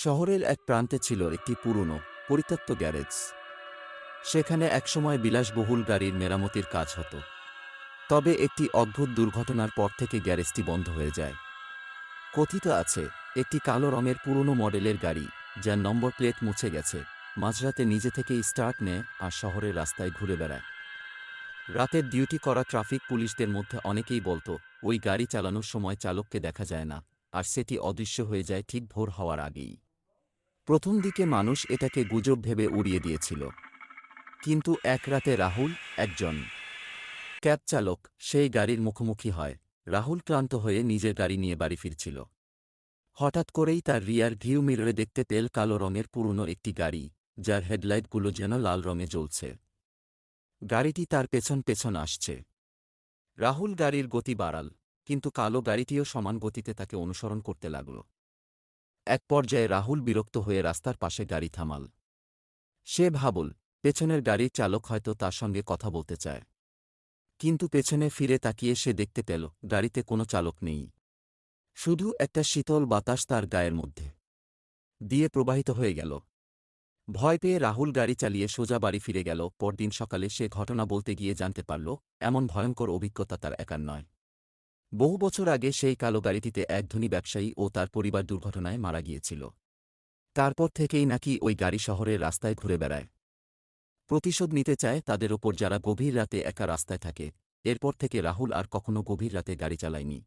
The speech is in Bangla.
শহরের এক প্রান্তে ছিল একটি পুরনো, পরিত্যক্ত গ্যারেজ। সেখানে একসময় বিলাসবহুল গাড়ির মেরামতির কাজ হতো। তবে একটি অদ্ভুত দুর্ঘটনার পর থেকে গ্যারেজটি বন্ধ হয়ে যায়। কথিত আছে, একটি কালো রঙের পুরনো মডেলের গাড়ি, যার নম্বর প্লেট মুছে গেছে, মাঝরাতে নিজে থেকেই স্টার্ট নেয় আর শহরের রাস্তায় ঘুরে বেড়ায়। রাতের ডিউটি করা ট্রাফিক পুলিশদের মধ্যে অনেকেই বলতো, ওই গাড়ি চালানোর সময় চালককে দেখা যায় না, আর সেটি অদৃশ্য হয়ে যায় ঠিক ভোর হওয়ার আগেই। প্রথম দিকে মানুষ এটাকে গুজব ভেবে উড়িয়ে দিয়েছিল। কিন্তু এক রাতে রাহুল, একজন ক্যাব চালক, সেই গাড়ির মুখোমুখি হয়। রাহুল ক্লান্ত হয়ে নিজের গাড়ি নিয়ে বাড়ি ফিরছিল। হঠাৎ করেই তার রিয়ার ভিউ মিররে দেখতে পেল কালো রঙের পুরনো একটি গাড়ি, যার হেডলাইটগুলো যেন লাল রঙে জ্বলছে। গাড়িটি তার পেছন পেছন আসছে। রাহুল গাড়ির গতি বাড়াল, কিন্তু কালো গাড়িটিও সমান গতিতে তাকে অনুসরণ করতে লাগল। এক পর্যায়ে রাহুল বিরক্ত হয়ে রাস্তার পাশে গাড়ি থামাল। সে ভাবল, পেছনের গাড়ির চালক হয়তো তার সঙ্গে কথা বলতে চায়। কিন্তু পেছনে ফিরে তাকিয়ে সে দেখতে পেল গাড়িতে কোনো চালক নেই। শুধু একটা শীতল বাতাস তার গায়ের মধ্যে দিয়ে প্রবাহিত হয়ে গেল। ভয় পেয়ে রাহুল গাড়ি চালিয়ে সোজা বাড়ি ফিরে গেল। পরদিন সকালে সে ঘটনা বলতে গিয়ে জানতে পারল, এমন ভয়ঙ্কর অভিজ্ঞতা তার একার নয়। বহু বছর আগে সেই কালো গাড়িটিতে এক ধনী ব্যবসায়ী ও তার পরিবার দুর্ঘটনায় মারা গিয়েছিল। তারপর থেকেই নাকি ওই গাড়ি শহরের রাস্তায় ঘুরে বেড়ায়। প্রতিশোধ নিতে চায় তাদের ওপর যারা গভীর রাতে একা রাস্তায় থাকে। এরপর থেকে রাহুল আর কখনো গভীর রাতে গাড়ি চালায়নি।